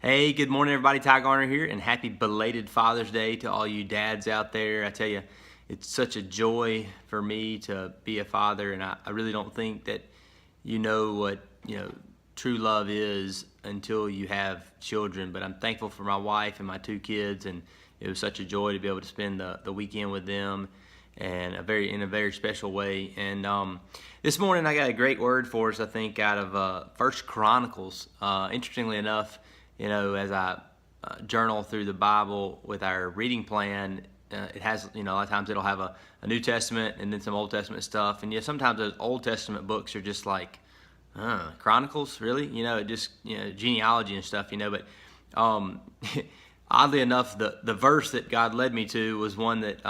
Hey, good morning, everybody. Ty Garner here, and happy belated Father's Day to all you dads out there. I tell you, it's such a joy for me to be a father, and I really don't think that you know what true love is until you have children. But I'm thankful for my wife and my two kids, and it was such a joy to be able to spend the weekend with them, and in a very special way. And this morning I got a great word for us, I think, out of First Chronicles. Interestingly enough, as I journal through the Bible with our reading plan, it has, a lot of times it'll have a New Testament and then some Old Testament stuff. And sometimes those Old Testament books are just like, Chronicles, really? It just, genealogy and stuff, but oddly enough, the verse that God led me to was one that,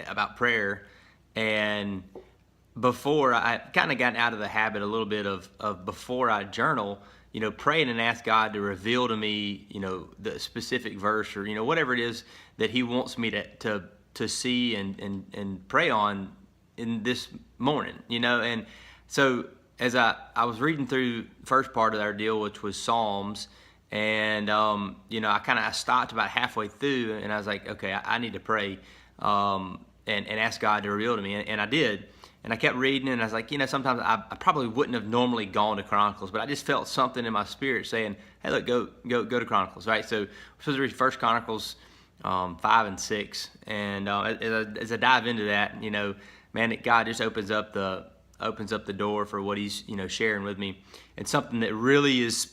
about prayer. And before, I kind of gotten out of the habit a little bit of before I journal, praying and ask God to reveal to me, the specific verse or, whatever it is that He wants me to see and pray on in this morning, And so as I was reading through the first part of our deal, which was Psalms, and, I stopped about halfway through and I was like, okay, I need to pray and ask God to reveal to me. And I did. And I kept reading, and I was like, sometimes I probably wouldn't have normally gone to Chronicles, but I just felt something in my spirit saying, hey, look, go to Chronicles, right? So we're supposed to read First Chronicles 5 and 6. And as I dive into that, man, God just opens up the door for what He's, sharing with me. And something that really is,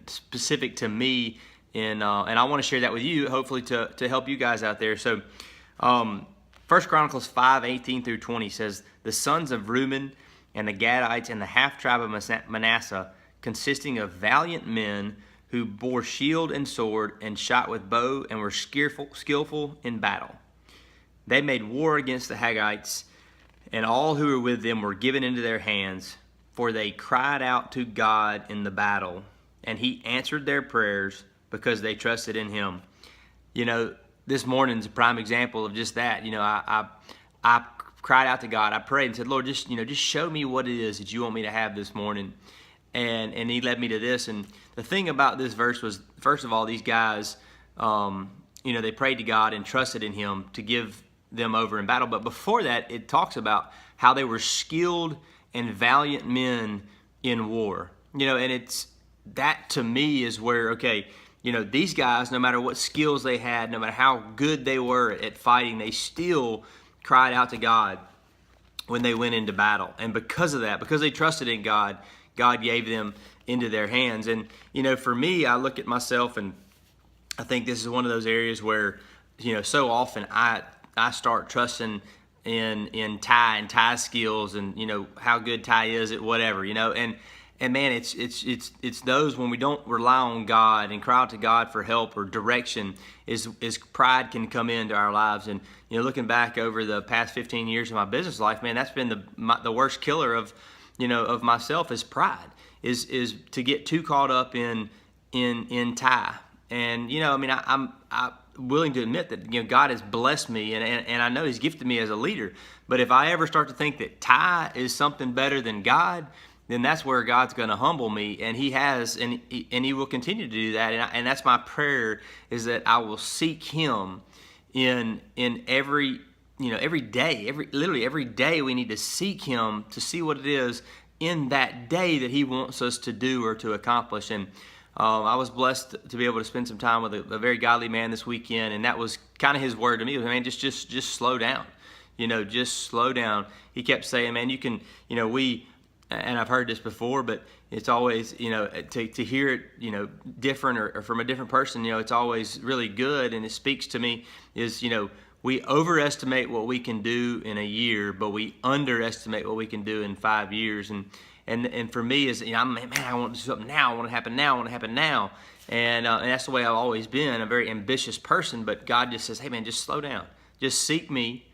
specific to me, and I want to share that with you, hopefully to help you guys out there. So, 1 Chronicles 5:18 through 20 says, the sons of Reuben and the Gadites and the half-tribe of Manasseh, consisting of valiant men who bore shield and sword and shot with bow and were skillful in battle. They made war against the Haggites, and all who were with them were given into their hands, for they cried out to God in the battle, and He answered their prayers because they trusted in Him. This morning's a prime example of just that. I cried out to God. I prayed and said, Lord, just show me what it is that you want me to have this morning. And He led me to this. And the thing about this verse was, first of all, these guys, they prayed to God and trusted in Him to give them over in battle. But before that, it talks about how they were skilled and valiant men in war. And it's that, to me, is where, okay, these guys, no matter what skills they had, no matter how good they were at fighting, they still cried out to God when they went into battle. And because of that, because they trusted in God, God gave them into their hands. And, for me, I look at myself and I think this is one of those areas where, so often I start trusting in Ty and Ty's skills and, how good Ty is at whatever, And man, it's those when we don't rely on God and cry out to God for help or direction, is pride can come into our lives. And looking back over the past 15 years of my business life, man, that's been the worst killer of myself, is pride, is to get too caught up in Ty. And I'm willing to admit that God has blessed me and I know He's gifted me as a leader. But if I ever start to think that Ty is something better than God, then that's where God's going to humble me, and He has, and He will continue to do that. And that's my prayer, is that I will seek Him in every day, literally every day. We need to seek Him to see what it is in that day that He wants us to do or to accomplish. And I was blessed to be able to spend some time with a very godly man this weekend, and that was kind of his word to me. Man, just slow down, just slow down. He kept saying, man, you can, and I've heard this before, but it's always, to hear it, different or from a different person, it's always really good. And it speaks to me is, we overestimate what we can do in a year, but we underestimate what we can do in 5 years. And for me is, I want to do something now. I want it to happen now. I want it to happen now. And that's the way I've always been, a very ambitious person. But God just says, hey man, just slow down. Just seek me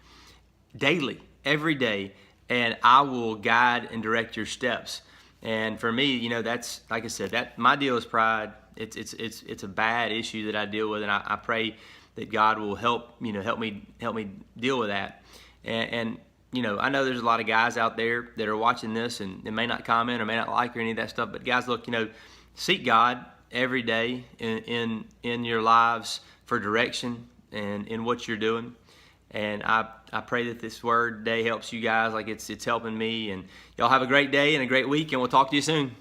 daily, every day, and I will guide and direct your steps. And for me, that's, like I said, that my deal is pride. It's a bad issue that I deal with, and I pray that God will help me deal with that. And I know there's a lot of guys out there that are watching this and may not comment or may not like or any of that stuff. But guys, look, seek God every day in your lives for direction and in what you're doing. And I pray that this word today helps you guys like it's helping me. And y'all have a great day and a great week, and we'll talk to you soon.